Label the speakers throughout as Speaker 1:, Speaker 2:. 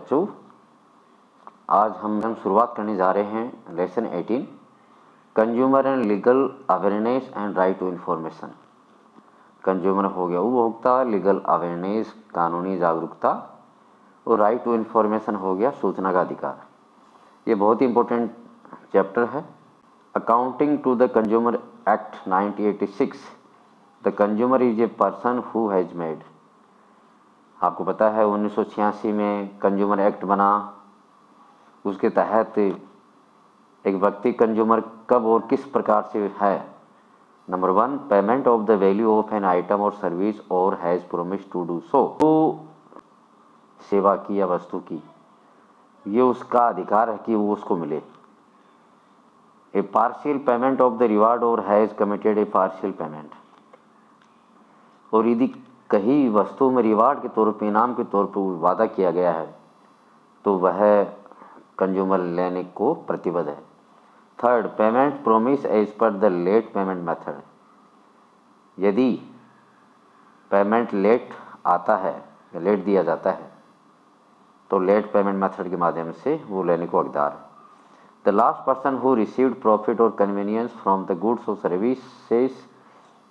Speaker 1: बच्चों, आज हम शुरुआत करने जा रहे हैं lesson 18 consumer and legal awareness and right to information. Consumer हो गया उपभोक्ता, लीगल अवेयरनेस कानूनी जागरूकता और राइट टू इन्फॉर्मेशन हो गया सूचना का अधिकार। ये बहुत ही इंपॉर्टेंट चैप्टर है। Accounting to the consumer act 1986, the consumer is a person who has made. आपको पता है 1986 में कंज्यूमर एक्ट बना। उसके तहत एक व्यक्ति कंज्यूमर कब और किस प्रकार से है। Number 1, payment of the value of an item और सर्विस और has promise to do so. तो सेवा की या वस्तु की ये उसका अधिकार है कि वो उसको मिले। A partial payment of the reward और has committed a partial payment. और यदि कहीं वस्तु में रिवार्ड के तौर पर, इनाम के तौर पर वादा किया गया है तो वह कंज्यूमर लेने को प्रतिबद्ध है। Third, payment promise as per the late payment method. यदि पेमेंट लेट आता है या लेट दिया जाता है तो लेट पेमेंट मेथड के माध्यम से वो लेने को हकदार है। The last person who received profit और कन्वीनियंस फ्रॉम द गुड्स और services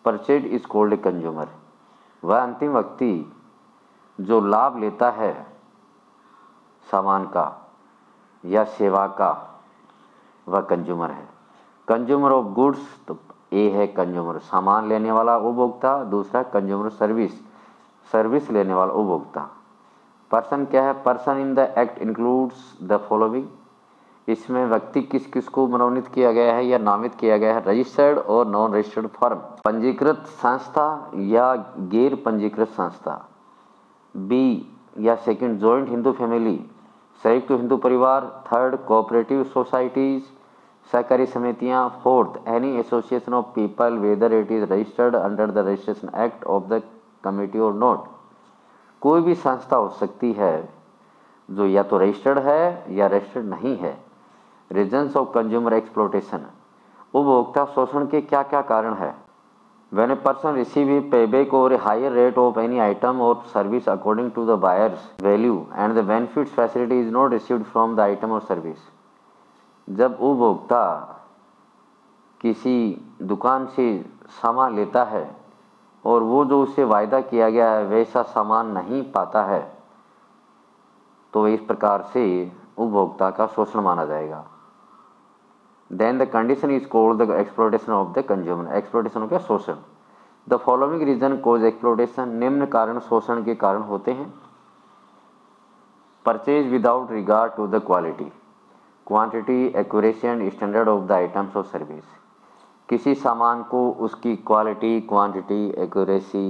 Speaker 1: purchase is called a consumer. वह अंतिम व्यक्ति जो लाभ लेता है सामान का या सेवा का, वह कंज्यूमर है। कंज्यूमर ऑफ गुड्स, तो ए है कंज्यूमर सामान लेने वाला उपभोक्ता, दूसरा कंज्यूमर सर्विस लेने वाला उपभोक्ता। पर्सन क्या है? Person in the act includes the following. इसमें व्यक्ति किस किस को मनोनीत किया गया है या नामित किया गया है? रजिस्टर्ड और नॉन रजिस्टर्ड फर्म, पंजीकृत संस्था या गैर पंजीकृत संस्था। बी या सेकंड, जॉइंट हिंदू फैमिली, संयुक्त हिंदू परिवार। थर्ड, कोऑपरेटिव सोसाइटीज, सहकारी समितियां। Fourth, any association of people whether it is registered under the registration act of the committee और नॉट। कोई भी संस्था हो सकती है जो या तो रजिस्टर्ड है या रजिस्टर्ड नहीं है। रीजन्स ऑफ कंज्यूमर एक्सप्लॉयटेशन, उपभोक्ता शोषण के क्या क्या कारण है? When a person receive a payback or a higher rate of any item or service according to the buyer's value and the benefits facility is not received from the item or service। जब उपभोक्ता किसी दुकान से सामान लेता है और वो जो उससे वायदा किया गया है वैसा सामान नहीं पाता है तो इस प्रकार से उपभोक्ता का शोषण माना जाएगा। Then the condition is called the exploitation of the consumer। exploitation हो गया शोषण। The following reason cause exploitation, निम्न कारण शोषण के कारण होते हैं। Purchase without regard to the quality, quantity, accuracy and standard of the items or service। किसी सामान को उसकी क्वालिटी, क्वांटिटी, एक्यूरेसी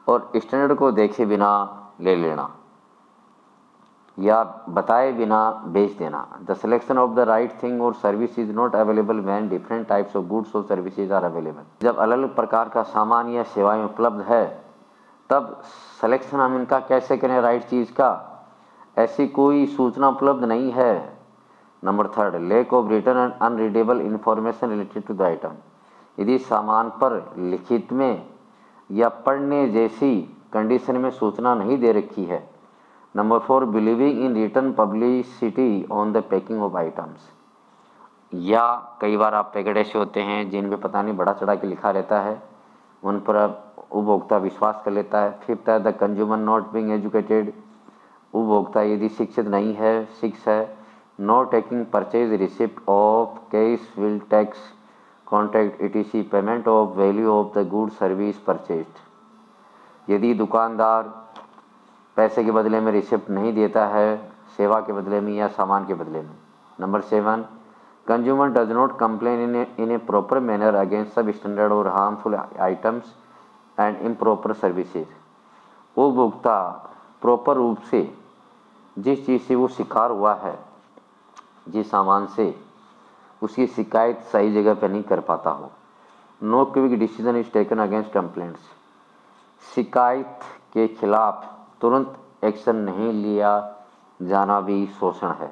Speaker 1: और स्टैंडर्ड को देखे बिना ले लेना या बताए बिना बेच देना। The selection of the right thing और service is not available when different types of goods और सर्विसेज आर अवेलेबल। जब अलग अलग प्रकार का सामान या सेवाएं उपलब्ध है तब सिलेक्शन हम इनका कैसे करें राइट चीज़ का? ऐसी कोई सूचना उपलब्ध नहीं है। Number third, lack of written and unreadable information related to the item. यदि सामान पर लिखित में या पढ़ने जैसी कंडीशन में सूचना नहीं दे रखी है। Number 4, believing in return publicity on the packing of items. या कई बार आप पैकेट ऐसे होते हैं जिन पे पता नहीं बड़ा चढ़ा के लिखा रहता है, उन पर उपभोक्ता विश्वास कर लेता है। फिफ्थ है the consumer not being educated, उपभोक्ता यदि शिक्षित नहीं है, 6 है not taking purchase receipt of cash will tax contract etc payment of value of the good service purchased. यदि दुकानदार पैसे के बदले में रिसिप्ट नहीं देता है, सेवा के बदले में या सामान के बदले में। Number 7, consumer does not complain in A proper manner against सब स्टैंडर्ड और harmful items and improper services. उपभोक्ता प्रॉपर रूप से जिस चीज़ से वो शिकार हुआ है, जिस सामान से, उसकी शिकायत सही जगह पर नहीं कर पाता हो। No quick decision is taken against complaints, शिकायत के खिलाफ तुरंत एक्शन नहीं लिया जाना भी शोषण है।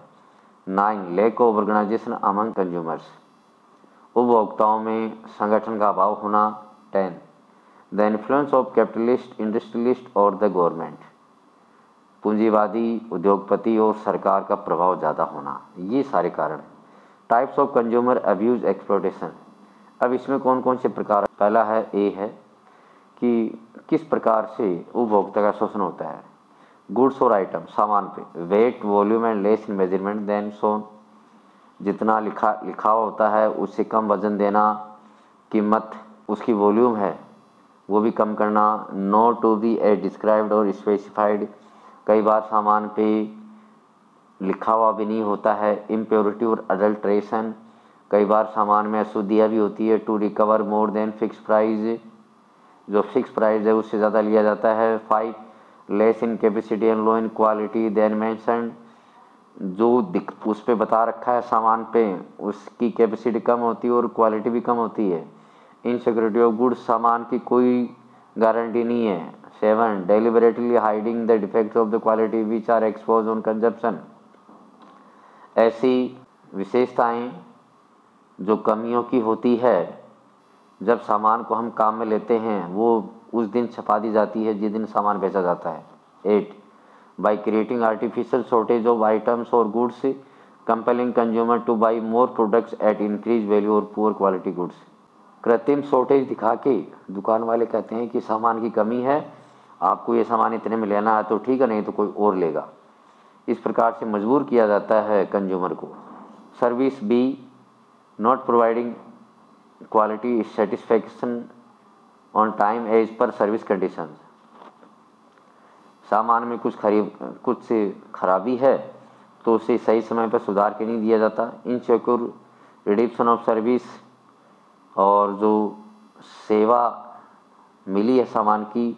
Speaker 1: 9, lack of organisation among consumers, उपभोक्ताओं में संगठन का अभाव होना। 10, the influence of capitalist, industrialist और द गवर्नमेंट, पूंजीवादी, उद्योगपति और सरकार का प्रभाव ज़्यादा होना, ये सारे कारण हैं। Types of consumer abuse exploitation. अब इसमें कौन कौन से प्रकार, पहला है ए है कि किस प्रकार से उपभोक्ता का शोषण होता है। गुड्स और आइटम, सामान पे weight, volume and less in measurement than shown, जितना लिखा होता है उससे कम वजन देना, कीमत उसकी वॉल्यूम है वो भी कम करना, no to be as described और स्पेसिफाइड, कई बार सामान पे लिखा हुआ भी नहीं होता है, इम्प्योरिटी और अडल्ट्रेशन, कई बार सामान में अशुद्धियाँ भी होती है, to recover more than fix price, जो फिक्स प्राइस है उससे ज़्यादा लिया जाता है। 5 less in capacity and low in quality than mention, जो उस पर बता रखा है सामान पे उसकी कैपेसिटी कम होती है और क्वालिटी भी कम होती है। इनसिक्योरिटी ऑफ गुड्स, सामान की कोई गारंटी नहीं है। 7 deliberately hiding the defects of the quality which are expose on consumption, ऐसी विशेषताएं जो कमियों की होती है जब सामान को हम काम में लेते हैं वो उस दिन छपा दी जाती है जिस दिन सामान बेचा जाता है। 8 by creating artificial shortage of items और goods compelling consumer to buy more products at increase value और पुअर क्वालिटी गुड्स, कृत्रिम शॉर्टेज दिखा के दुकान वाले कहते हैं कि सामान की कमी है, आपको ये सामान इतने में लेना है तो ठीक है, नहीं तो कोई और लेगा। इस प्रकार से मजबूर किया जाता है कंज्यूमर को। Service be not providing quality satisfaction on time as per service conditions, सामान में कुछ खराबी है तो उसे सही समय पर सुधार के नहीं दिया जाता। इनसिक्योर रिडक्शन ऑफ सर्विस, और जो सेवा मिली है सामान की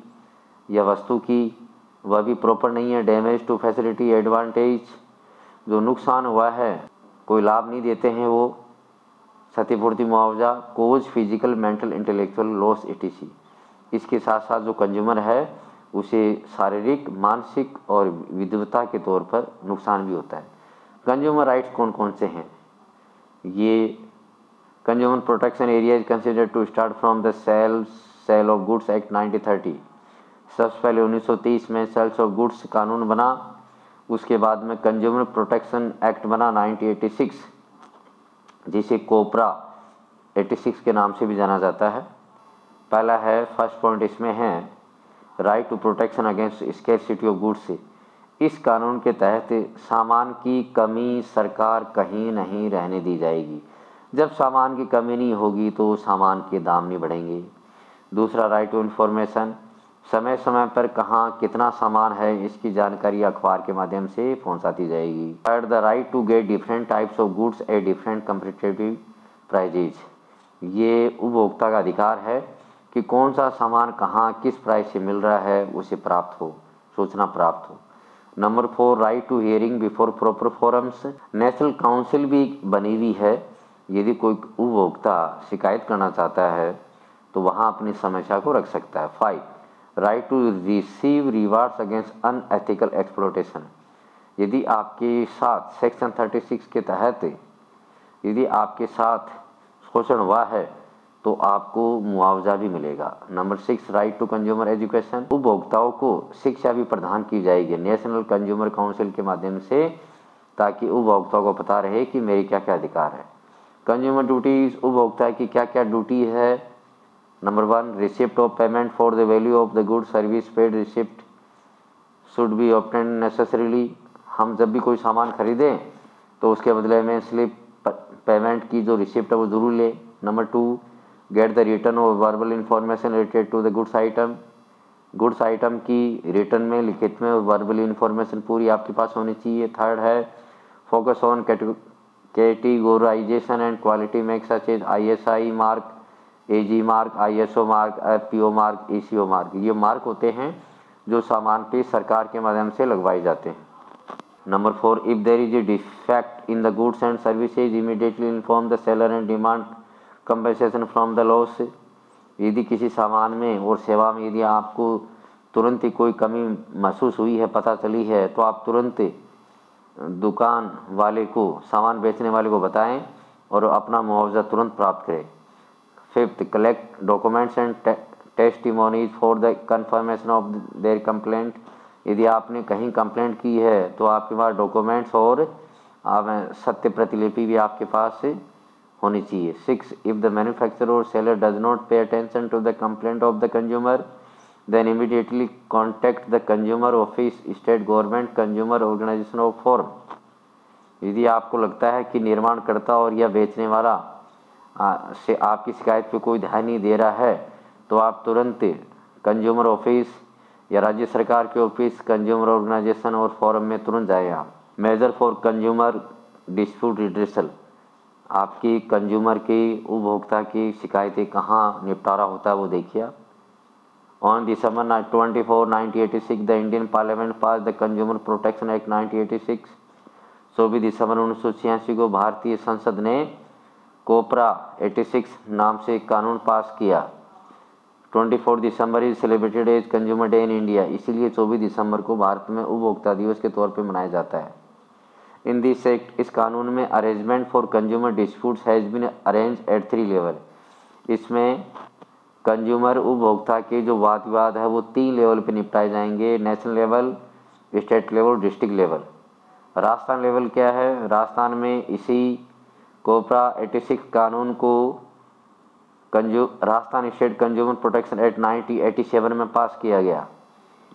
Speaker 1: या वस्तु की वह भी प्रॉपर नहीं है। डैमेज टू फैसिलिटी एडवांटेज, जो नुकसान हुआ है कोई लाभ नहीं देते हैं वो। क्षतिपूर्ति मुआवजा, cause physical mental intellectual loss etc, इसके साथ साथ जो कंज्यूमर है उसे शारीरिक, मानसिक और विद्वता के तौर पर नुकसान भी होता है। कंज्यूमर राइट्स कौन कौन से हैं, ये consumer protection area is consider to start from the sale of goods act 1930। सबसे पहले 1930 में सेल्स ऑफ गुड्स कानून बना, उसके बाद में कंज्यूमर प्रोटेक्शन एक्ट बना 1986, जिसे कोपरा 86 के नाम से भी जाना जाता है। पहला है, फर्स्ट पॉइंट इसमें है right to protection against scarcity of goods. इस कानून के तहत सामान की कमी सरकार कहीं नहीं रहने दी जाएगी। जब सामान की कमी नहीं होगी तो सामान के दाम नहीं बढ़ेंगे। दूसरा, राइट टू इन्फॉर्मेशन, समय समय पर कहाँ कितना सामान है इसकी जानकारी अखबार के माध्यम से पहुंचाती जाएगी। Third, the right to get different types of goods at different competitive prices, ये उपभोक्ता का अधिकार है कि कौन सा सामान कहाँ किस प्राइस से मिल रहा है उसे प्राप्त हो, सूचना प्राप्त हो। Number 4, right to hearing before proper forums, national council भी बनी हुई है, यदि कोई उपभोक्ता शिकायत करना चाहता है तो वहाँ अपनी समस्या को रख सकता है। 5, right to receive rewards against unethical exploitation, यदि आपके साथ सेक्शन 36 के तहत यदि आपके साथ शोषण हुआ है तो आपको मुआवजा भी मिलेगा। Number 6, right to consumer education, उपभोक्ताओं को शिक्षा भी प्रदान की जाएगी नेशनल कंज्यूमर काउंसिल के माध्यम से, ताकि उपभोक्ताओं को पता रहे कि मेरी क्या क्या अधिकार है। कंज्यूमर ड्यूटीज, उपभोक्ता की क्या क्या ड्यूटी है। Number 1, receipt of payment for the value of the good service paid, receipt should be obtain necessarily, हम जब भी कोई सामान खरीदें तो उसके बदले में स्लिप पेमेंट की जो रिसिप्ट है वो जरूर ले। Number 2, get the return of verbal information related to the goods item, goods item की रिटर्न में, लिखित में वर्बल इंफॉर्मेशन पूरी आपके पास होनी चाहिए। थर्ड है, focus on categorization and quality make such as ISI mark, AG mark, ISO mark, FPO mark, ECO mark, ये मार्क होते हैं जो सामान पे सरकार के माध्यम से लगवाए जाते हैं। Number 4, if there is a defect in the goods and services immediately inform the seller and demand compensation from the loss, यदि किसी सामान में और सेवा में यदि आपको तुरंत ही कोई कमी महसूस हुई है, पता चली है, तो आप तुरंत दुकान वाले को, सामान बेचने वाले को बताएं और अपना मुआवजा तुरंत प्राप्त करें। 5th, collect documents and testimonies for the confirmation of their complaint, यदि आपने कहीं कंप्लेंट की है तो आपके पास डॉक्यूमेंट्स और सत्य प्रतिलिपि भी आपके पास होनी चाहिए। 6. इफ द मैन्युफैक्चरर और seller does not pay attention to the complaint of the consumer then immediately contact the consumer office, state government, consumer organisation of form. यदि आपको लगता है कि निर्माणकर्ता और या बेचने वाला से आपकी शिकायत पे कोई ध्यान नहीं दे रहा है तो आप तुरंत कंज्यूमर ऑफिस या राज्य सरकार के ऑफिस, कंज्यूमर ऑर्गेनाइजेशन और फॉरम में तुरंत जाएं आप। Measure for consumer dispute redressal, आपकी कंज्यूमर की, उपभोक्ता की शिकायतें कहाँ निपटारा होता है वो देखिए। On December 24, 1986 the Indian parliament pass the consumer protection act 1986। 24 दिसंबर 1986 को भारतीय संसद ने कोपरा 86 नाम से कानून पास किया। 24 December is celebrated as consumer day in India, इसीलिए 24 दिसंबर को भारत में उपभोक्ता दिवस के तौर पर मनाया जाता है। इन दिस एक्ट, इस कानून में arrangement for consumer disputes has been arrange at 3 level. इसमें कंज्यूमर उपभोक्ता के जो वाद विवाद है वो 3 लेवल पे निपटाए जाएंगे, national level, state level, district level. Rajasthan level क्या है? राजस्थान में इसी कोपरा 86 कानून को Rajasthan state consumer protection act 1987 में पास किया गया,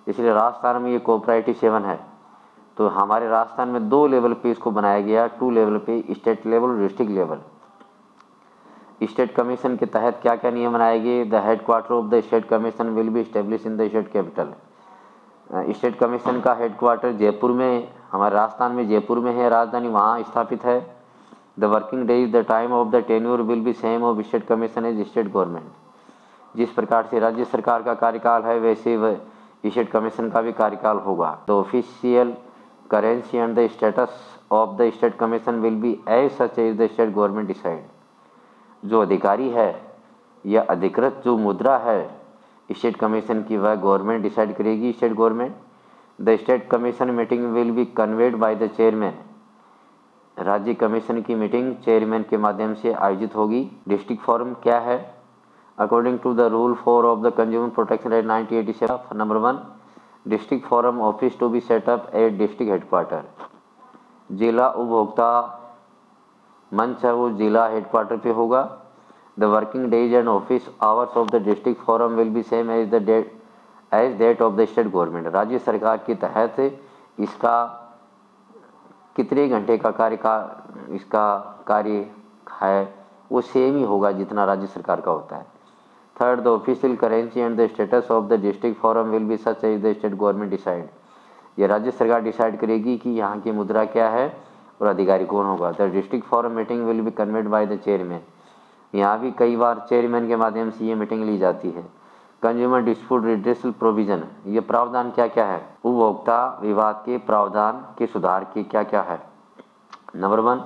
Speaker 1: इसलिए राजस्थान में ये कोपरा 87 है। तो हमारे राजस्थान में 2 लेवल पे इसको बनाया गया, 2 लेवल पे, स्टेट लेवल और डिस्ट्रिक्ट लेवल। स्टेट कमीशन के तहत क्या क्या नियम बनाएंगे? The headquarter of the state commission will B establish in the state capital. State commission का हेडक्वार्टर जयपुर में, हमारे राजस्थान में जयपुर में है, राजधानी वहाँ स्थापित है। The working days, the time of the tenure will be same of state commission as state government. जिस प्रकार से राज्य सरकार का कार्यकाल है वैसे वह स्टेट कमीशन का भी कार्यकाल होगा। The official currency and the status of the state commission will be as such as the state government decide. जो अधिकारी है या अधिकृत जो मुद्रा है स्टेट कमीशन की वह गवर्नमेंट डिसाइड करेगी, state government. The state commission meeting will be convened by the chairman. राज्य कमीशन की मीटिंग चेयरमैन के माध्यम से आयोजित होगी। डिस्ट्रिक्ट फोरम क्या है? According to the rule 4 of the consumer protection act 1987, number 1, district forum office to be set up at district headquarter. जिला उपभोक्ता मंच है वो जिला हेडक्वार्टर पे होगा। The working days and office hours of the district forum will be same as that of the state government. राज्य सरकार के तहत इसका कितने घंटे का इसका कार्य है वो सेम ही होगा जितना राज्य सरकार का होता है। Third, the official currency and the status of the district forum will be such as the state government decide. ये राज्य सरकार डिसाइड करेगी कि यहाँ की मुद्रा क्या है और अधिकारी कौन होगा। The district forum meeting will be convened by the chairman. यहाँ भी कई बार चेयरमैन के माध्यम से ये मीटिंग ली जाती है। कंज्यूमर डिस्प्यूट रिड्रेसल प्रोविजन, ये प्रावधान क्या क्या है? उपभोक्ता विवाद के प्रावधान के सुधार के क्या क्या है? Number 1,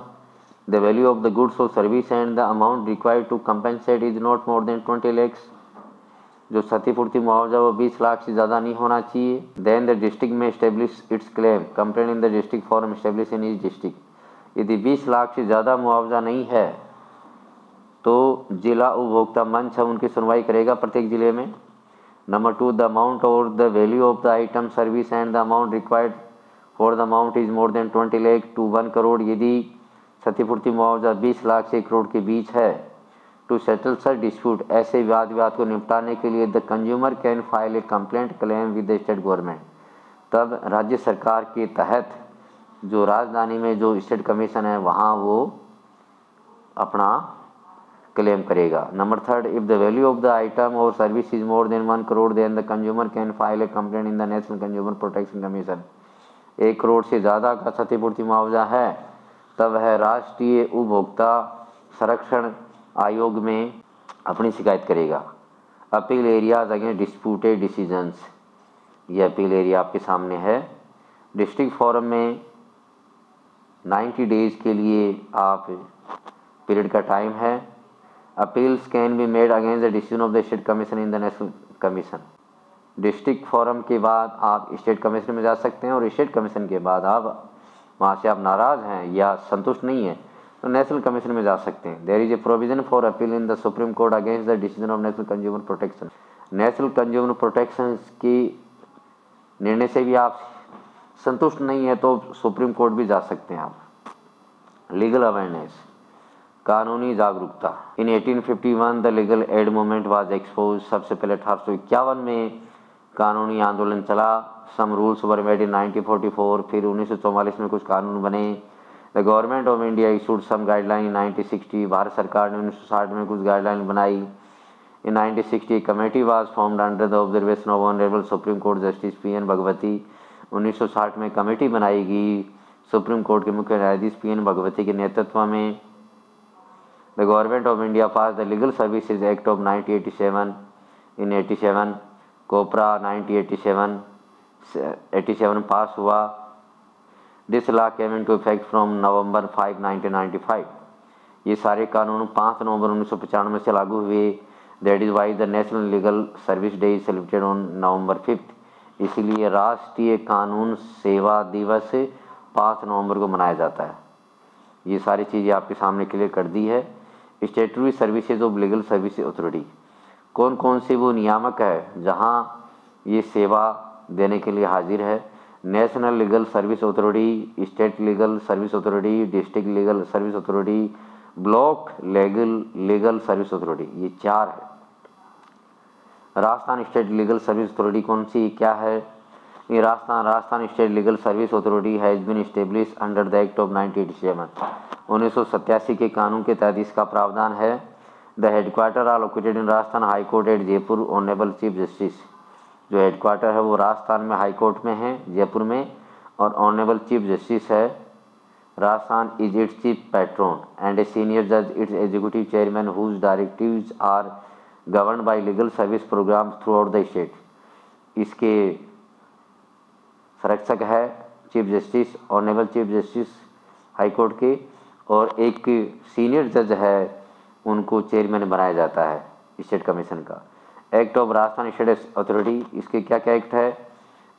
Speaker 1: the value of the goods और service and the amount required to compensate is not more than 20 lakhs। जो क्षतिपूर्ति मुआवजा वो 20 लाख से ज़्यादा नहीं होना चाहिए। देन द डिस्ट्रिक्ट में establish its claim complain in the district forum establish in each district. यदि 20 लाख से ज़्यादा मुआवजा नहीं है तो जिला उपभोक्ता मंच है उनकी सुनवाई करेगा प्रत्येक जिले में। नंबर 2, द अमाउंट और the value of the item service and the amount required for the amount is more than 20 lakh to 1 crore. यदि क्षतिपूर्ति मुआवजा 20 लाख से 1 करोड़ के बीच है, टू सेटल सच डिस्प्यूट, ऐसे विवाद को निपटाने के लिए the consumer can file a complaint claim with the state government. तब राज्य सरकार के तहत जो राजधानी में जो स्टेट कमीशन है वहाँ वो अपना क्लेम करेगा। Number 3, if the value of the item और service is more than 1 crore then the consumer can file a complaint in the national consumer protection commission. 1 crore से ज़्यादा का क्षतिपूर्ति मुआवजा है तब है राष्ट्रीय उपभोक्ता संरक्षण आयोग में अपनी शिकायत करेगा। Appeal areas against disputed decisions, ये अपील एरिया आपके सामने है। डिस्ट्रिक्ट फोरम में 90 डेज के लिए आप पीरियड का टाइम है। Appeals can be made against the decision of the state commission in the national commission. District forum के बाद आप स्टेट कमीशन में जा सकते हैं और स्टेट कमीशन के बाद आप वहाँ से आप नाराज़ हैं या संतुष्ट नहीं हैं तो नेशनल कमीशन में जा सकते हैं। There is a provision for appeal in the supreme court against the decision of national consumer protection. National consumer protection की निर्णय से भी आप संतुष्ट नहीं है तो सुप्रीम कोर्ट भी जा सकते हैं आप। लीगल अवेयरनेस, कानूनी जागरूकता। In 1851 the legal aid movement was expose. सबसे पहले 1851 में कानूनी आंदोलन चला। Some rules were made in 1944। फिर 1944 में कुछ कानून बने। The government of India issued some guideline in 1960। भारत सरकार ने 1960 में कुछ गाइडलाइन बनाई। In 1960 committee was formed under the observation of honourable supreme court justice PN. Bhagwati. 1960 में कमेटी बनाई गई सुप्रीम कोर्ट के मुख्य न्यायाधीश पी.एन. भगवती के नेतृत्व में। The government of India pass the legal services act of 1987 इन 87। कोपरा 1987 पास हुआ। This law came into effect from November 5, 1995। ये सारे कानून 5 नवंबर 1995 से लागू हुए। That is why the national legal service day is celebrated on November 5। इसीलिए राष्ट्रीय कानून सेवा दिवस 5 नवंबर को मनाया जाता है। ये सारी चीज़ें आपके सामने क्लियर कर दी है। Statutory services of legal service authority, कौन कौन से वो नियामक है जहाँ ये सेवा देने के लिए हाजिर है। National legal service authority, state legal service authority, district legal service authority, block legal service authority, ये 4 है। Rajasthan state legal service authority कौन सी क्या है? ये Rajasthan state legal service authority has been establish under the act of 1987। 1987 के कानून के तहत इसका प्रावधान है। The headquarter are located in Rajasthan high court at Jaipur. Honourable chief justice, जो हेडक्वार्टर है वो राजस्थान में हाई कोर्ट में है जयपुर में, और ऑनरेबल चीफ जस्टिस है Rajasthan is its chief patron and a senior जज its executive chairman whose directives are govern by legal service program throughout the state. इसके संरक्षक है chief justice, honourable chief justice high court के, और एक senior जज है, उनको चेयरमैन बनाया जाता है स्टेट कमीशन का। Act of Rajasthan state authority, इसके क्या क्या एक्ट है?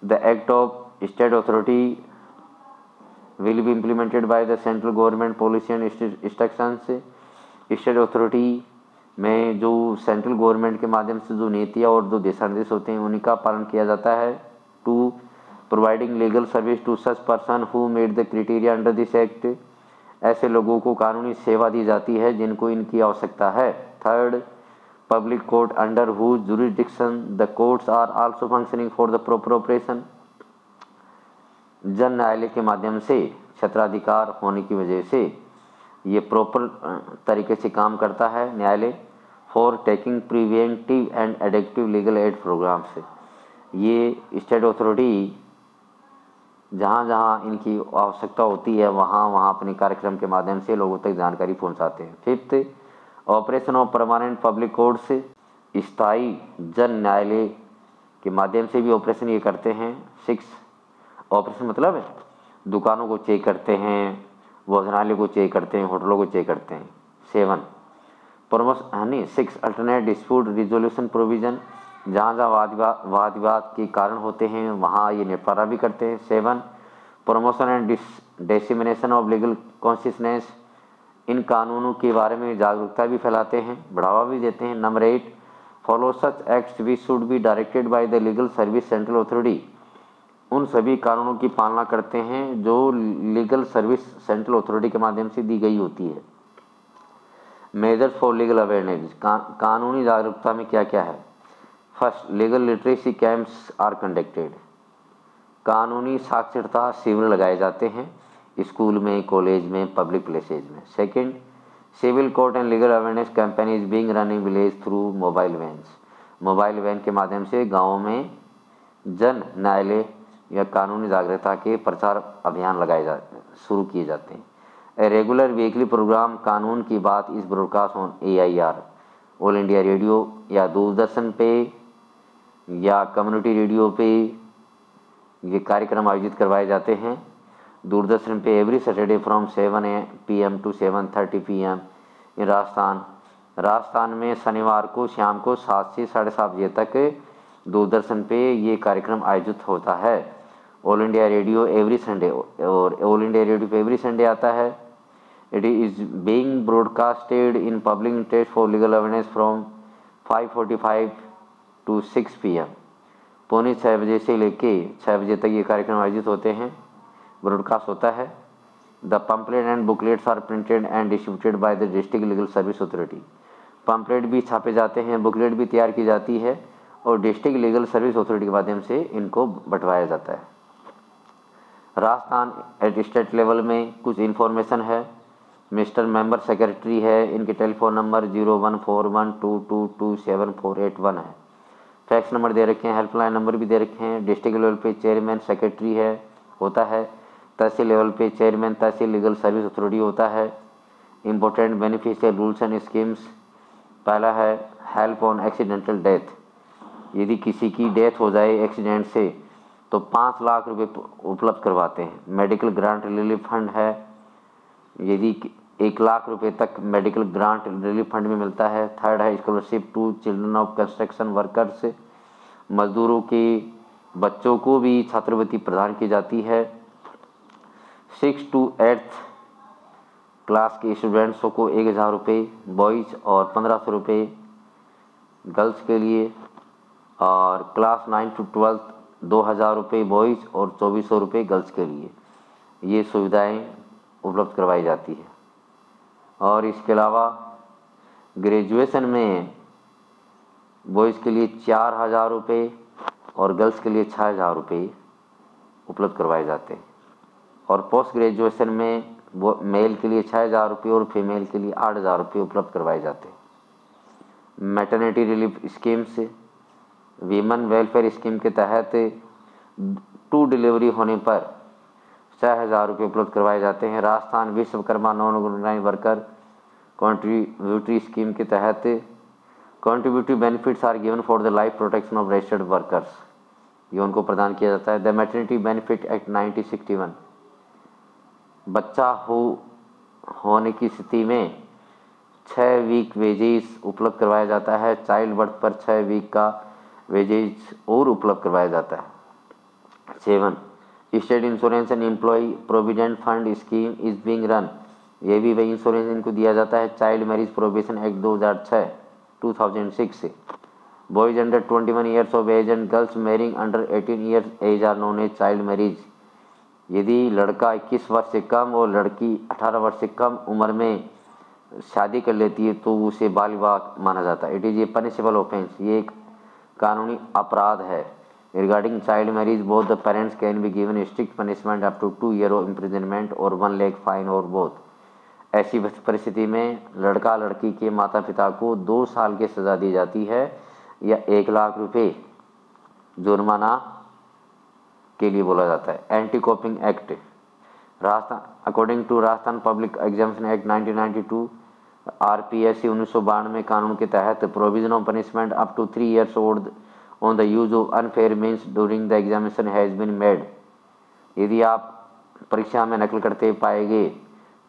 Speaker 1: The act of state authority will be implemented by the central government policy and instructions. State authority में जो सेंट्रल गवर्नमेंट के माध्यम से जो नीतियाँ और जो दिशा निर्देश होते हैं उन्हीं का पालन किया जाता है। 2. Providing legal service to such person who met the criteria under this act. ऐसे लोगों को कानूनी सेवा दी जाती है जिनको इनकी आवश्यकता है। 3. Public court under whose jurisdiction the courts are also functioning for the proper operation. जन न्यायालय के माध्यम से क्षेत्राधिकार होने की वजह से ये प्रॉपर तरीके से काम करता है न्यायालय। For taking preventive and addictive legal aid programme से, ये स्टेट अथॉरिटी जहाँ जहाँ इनकी आवश्यकता होती है वहाँ वहाँ अपने कार्यक्रम के माध्यम से लोगों तक जानकारी पहुँचाते हैं। 5. Operation of permanent public courts, स्थायी जन न्यायालय के माध्यम से भी ऑपरेशन ये करते हैं। 6. ऑपरेशन मतलब है दुकानों को चेक करते हैं, भोजनालय को चेक करते हैं, होटलों को चेक करते हैं। 7. Promotion 6. Alternate dispute resolution provision, जहाँ जहाँ वाद विवाद के कारण होते हैं वहाँ ये निपटारा भी करते हैं। 7. Promotion and dissemination of legal consciousness, इन कानूनों के बारे में जागरूकता भी फैलाते हैं, बढ़ावा भी देते हैं। Number 8. Follow such acts we should be directed by the legal service central authority, उन सभी कानूनों की पालना करते हैं जो लीगल सर्विस सेंट्रल अथॉरिटी के माध्यम से दी गई होती है। मेजर्स फॉर लीगल अवेयरनेस, कानूनी जागरूकता में क्या क्या है? First, legal literacy camps are conducted, कानूनी साक्षरता शिविर लगाए जाते हैं स्कूल में, कॉलेज में, पब्लिक प्लेसेज में। Second, civil court and legal awareness campaign is being run in village through mobile vans, mobile van के माध्यम से गाँव में जन न्यायालय या कानूनी जागरूकता के प्रचार अभियान शुरू किए जाते हैं। रेगुलर वीकली प्रोग्राम कानून की बात इस broadcast on AIR, all India radio या दूरदर्शन पे या कम्युनिटी रेडियो पे ये कार्यक्रम आयोजित करवाए जाते हैं। दूरदर्शन पे every Saturday from 7 PM to 7:30 PM in Rajasthan में शनिवार को शाम को 7 से 7:30 बजे तक दूरदर्शन पे ये कार्यक्रम आयोजित होता है। All India radio every Sunday, और ऑल इंडिया रेडियो पे एवरी संडे आता है। It is being broadcasted in public interest for legal awareness from 5:45 to 6 PM। 5:45 बजे से लेके 6 बजे तक ये कार्यक्रम आयोजित होते हैं, ब्रॉडकास्ट होता है। The pamphlet and booklets are printed and distributed by the district legal service authority. Pamphlet भी छापे जाते हैं, बुकलेट भी तैयार की जाती है और डिस्ट्रिक्ट लीगल सर्विस अथॉरिटी के माध्यम से इनको बंटवाया जाता है। राजस्थान एट स्टेट लेवल में कुछ इन्फॉर्मेशन है। मिस्टर मेंबर सेक्रेटरी है, इनके टेलीफोन नंबर 0141222748 है। फैक्स नंबर दे रखे हैं, हेल्पलाइन नंबर भी दे रखे हैं। डिस्ट्रिक्ट लेवल पे चेयरमैन सेक्रेटरी है होता है। तहसील लेवल पे चेयरमैन तहसील लीगल सर्विस अथॉरिटी होता है। Important beneficial rules and schemes, पहला है हेल्प ऑन एक्सीडेंटल डेथ। यदि किसी की डेथ हो जाए एक्सीडेंट से तो 5 लाख रुपए उपलब्ध करवाते हैं। मेडिकल ग्रांट रिलीफ फंड है, यदि 1 लाख रुपए तक मेडिकल ग्रांट रिलीफ फंड में मिलता है। थर्ड है scholarship to children of construction workers, मजदूरों के बच्चों को भी छात्रवृत्ति प्रदान की जाती है। 6 to 8 क्लास के स्टूडेंट्सों को 1000 रुपये बॉयज़ और 1500 रुपये गर्ल्स के लिए, और क्लास 9 to 12 2000 रुपये बॉयज़ और 2400 रुपये गर्ल्स के लिए ये सुविधाएं उपलब्ध करवाई जाती है। और इसके अलावा ग्रेजुएशन में बॉयज़ के लिए 4000 रुपये और गर्ल्स के लिए 6000 रुपये उपलब्ध करवाए जाते हैं। और पोस्ट ग्रेजुएशन में वो मेल के लिए 6000 रुपये और फीमेल के लिए 8000 रुपये उपलब्ध करवाए जाते हैं। मैटरनिटी रिलीफ स्कीम से वीमेन वेलफेयर स्कीम के तहत 2 डिलीवरी होने पर 6000 रुपये उपलब्ध करवाए जाते हैं। Rajasthan Vishwakarma non organised worker contributory scheme के तहत contributory benefits are given for the life protection of registered workers, ये उनको प्रदान किया जाता है। द मैटरनिटी बेनिफिट एक्ट 1961, बच्चा होने की स्थिति में 6 वीक वेजेस उपलब्ध करवाया जाता है। चाइल्ड बर्थ पर 6 वीक का वेजेस और उपलब्ध करवाया जाता है। 7 state insurance and employ provident fund scheme is being run, ये भी वही इंश्योरेंस इनको दिया जाता है। चाइल्ड मैरिज प्रोहिबिशन एक्ट 2006 से boys under 21 years of age and girls marrying under 18 years age are known as child marriage. यदि लड़का 21 वर्ष से कम और लड़की 18 वर्ष से कम उम्र में शादी कर लेती है तो उसे बाल विवाह माना जाता है। It is a punishable offence, ये एक कानूनी अपराध है। Regarding child marriage both the parents can be given strict punishment up to 2 years of imprisonment और 1 lakh फाइन और बोथ। ऐसी परिस्थिति में लड़का लड़की के माता पिता को 2 साल की सज़ा दी जाती है या 1 लाख रुपये जुर्माना के लिए बोला जाता है। Anti copying act, Rajasthan according to Rajasthan public examination act 1992 RPSC 1992 कानून के तहत provision of punishment up to 3 years old on the use of unfair means during the examination has been made. यदि आप परीक्षा में नकल करते पाए गए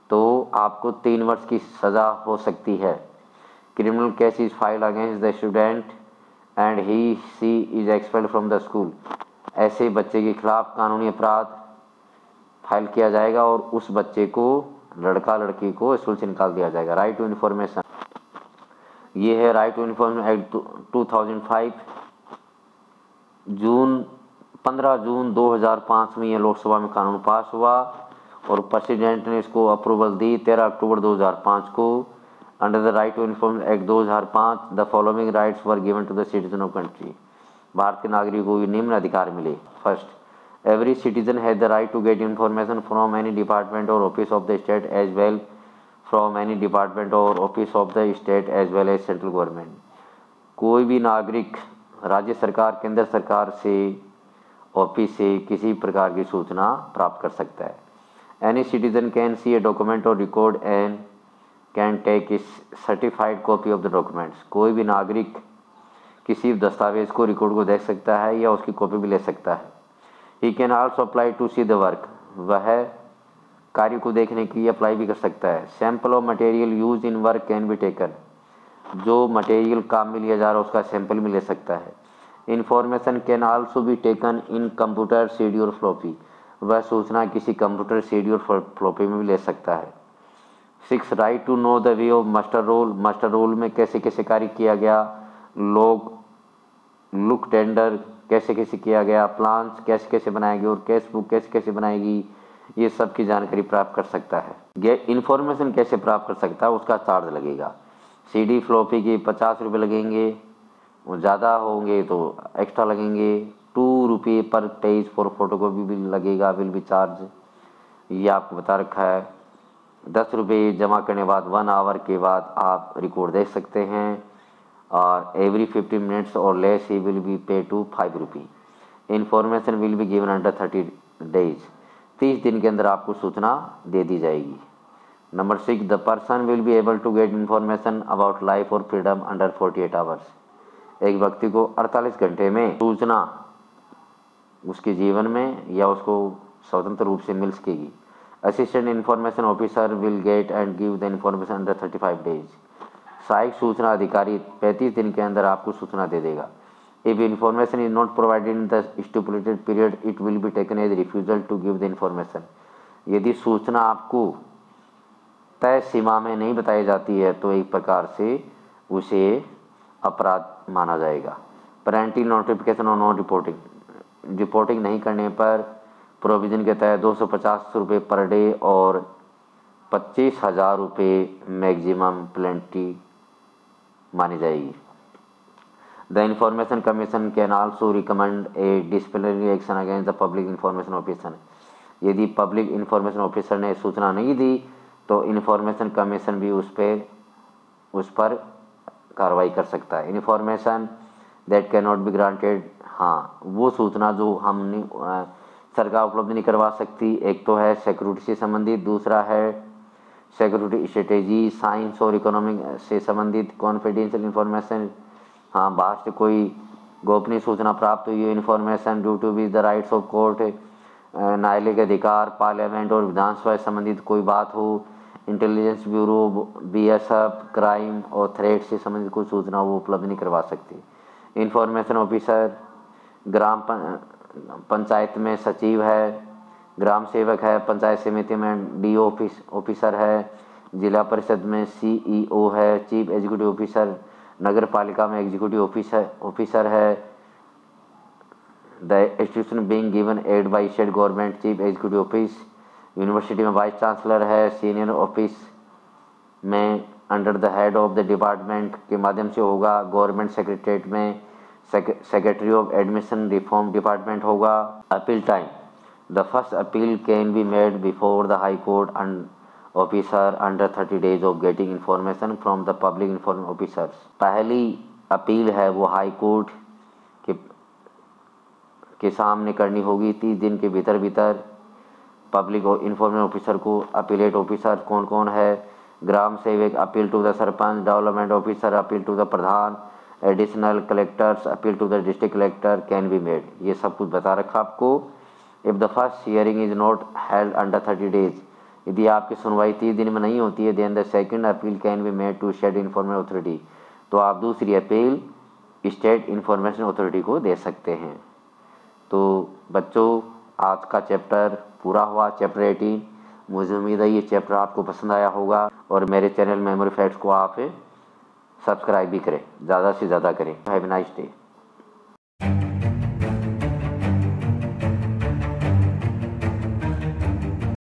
Speaker 1: तो आपको 3 वर्ष की सज़ा हो सकती है। Criminal case is filed against the student and he she is expelled from the school. ऐसे बच्चे के खिलाफ कानूनी अपराध फाइल किया जाएगा और उस बच्चे को लड़का लड़की को स्कूल से निकाल दिया जाएगा। राइट टू इन्फॉर्मेशन, ये है राइट टू इन्फॉर्मेशन एक्ट 2005। 15 जून 2005 में ये लोकसभा में कानून पास हुआ और प्रेसिडेंट ने इसको अप्रूवल दी 13 अक्टूबर 2005 को। Under the right to information act 2005 the following rights were given to the citizen of country. भारतीय नागरिकों को निम्न अधिकार मिले। First, every citizen has the right to get information from any department or office of the state as well from any department or office of the state as well as central government। कोई भी नागरिक राज्य सरकार केंद्र सरकार से office से किसी प्रकार की सूचना प्राप्त कर सकता है। Any citizen can see a document or record and can take a certified copy of the documents। कोई भी नागरिक किसी दस्तावेज को रिकॉर्ड को देख सकता है या उसकी कॉपी भी ले सकता है। He can also apply to see the work, वह कार्य को देखने के लिए अप्लाई भी कर सकता है। Sample of material use in work can be taken, जो मटेरियल काम में लिया जा रहा है उसका सैंपल भी ले सकता है। Information can also be taken in computer CD और फ्लॉपी, वह सूचना किसी कंप्यूटर सीडी और फ्लॉपी में भी ले सकता है। 6 right to know the way of master roll, master roll में कैसे कैसे कार्य किया गया, लॉग लुक टेंडर कैसे कैसे किया गया, प्लान्स कैसे कैसे बनाएगी और कैश बुक कैसे कैसे बनाएगी, ये सब की जानकारी प्राप्त कर सकता है। ये इन्फॉर्मेशन कैसे प्राप्त कर सकता है, उसका चार्ज लगेगा। CD फ्लॉपी के 50 रुपये लगेंगे, ज़्यादा होंगे तो एक्स्ट्रा लगेंगे। 2 रुपये पर पेज फॉर फोटोकॉपी भी लगेगा, विल बी चार्ज, ये आपको बता रखा है। 10 रुपये जमा करने बाद 1 आवर के बाद आप रिकॉर्ड देख सकते हैं, और एवरी 50 मिनट्स और less he will be pay to 5 रुपये। Information will be given under 30 days, 30 दिन के अंदर आपको सूचना दे दी जाएगी। Number 6, the person will be able to get information about life और फ्रीडम अंडर 48 आवर्स। एक व्यक्ति को 48 घंटे में सूचना उसके जीवन में या उसको स्वतंत्र रूप से मिल सकेगी। Assistant information officer will get and give the information under 35 days. सहायक सूचना अधिकारी 35 दिन के अंदर आपको सूचना दे देगा। If information is not provided in the stipulated period it will be taken as refusal to give the information. यदि सूचना आपको तय सीमा में नहीं बताई जाती है तो एक प्रकार से उसे अपराध माना जाएगा। पेनल्टी नोटिफिकेशन और नॉन रिपोर्टिंग नहीं करने पर प्रोविजन के तहत 250 रुपये पर डे और 25,000 रुपये मैक्सिमम पेनल्टी मानी जाएगी। The information commission can also recommend A disciplinary action against the public information officer. यदि पब्लिक इन्फॉर्मेशन ऑफिसर ने सूचना नहीं दी तो इन्फॉर्मेशन कमीशन भी उस पर कार्रवाई कर सकता है। Information that can not be granted, हाँ वो सूचना जो हमने सरकार उपलब्ध नहीं करवा सकती, एक तो है सिक्योरिटी से संबंधित, दूसरा है सिक्योरिटी स्ट्रेटेजी, साइंस और इकोनॉमिक से संबंधित कॉन्फिडेंशियल इन्फॉर्मेशन, हाँ बाहर से कोई गोपनीय सूचना प्राप्त हुई है, information due to be the rights of court, न्यायालय अधिकार, पार्लियामेंट और विधानसभा से संबंधित कोई बात हो, इंटेलिजेंस ब्यूरो, BSF, क्राइम और थ्रेट से संबंधित कोई सूचना वो उपलब्ध नहीं करवा सकती। इन्फॉर्मेशन ऑफिसर ग्राम पंचायत में सचिव है, ग्राम सेवक है, पंचायत समिति में DO ऑफिसर है, जिला परिषद में CEO है, चीफ एग्जीक्यूटिव ऑफिसर, नगर पालिका में एग्जीक्यूटिव ऑफिसर है। The institution being given aid by state government, chief executive office, university में वाइस चांसलर है, सीनियर ऑफिस में under the head of the department के माध्यम से होगा, गवर्नमेंट सेक्रेटरीट में secretary of admission reform department होगा। Appeal time, the first appeal can be made before the high court and officer under 30 days of getting information from the public information officers. पहली appeal है वो high court के सामने करनी होगी 30 दिन के भीतर पब्लिक इन्फॉर्मेशन ऑफिसर को। अपीलेट ऑफिसर कौन कौन है, ग्राम सेवक, appeal to the sarpanch, development officer, appeal to the pradhan, additional collectors, appeal to the district collector can be made, ये सब कुछ बता रखा आपको। If the first hearing is not held under 30 days, यदि आपकी सुनवाई 30 दिन में नहीं होती है, then the second appeal can be made to state information authority, तो आप दूसरी अपील स्टेट इन्फॉर्मेशन अथॉरिटी को दे सकते हैं। तो बच्चों आज का चैप्टर पूरा हुआ, चैप्टर 18। मुझे उम्मीद है ये चैप्टर आपको पसंद आया होगा और मेरे चैनल मेमोरी फैक्ट्स को आप सब्सक्राइब भी करें, ज़्यादा से ज़्यादा करें। Have a nice day.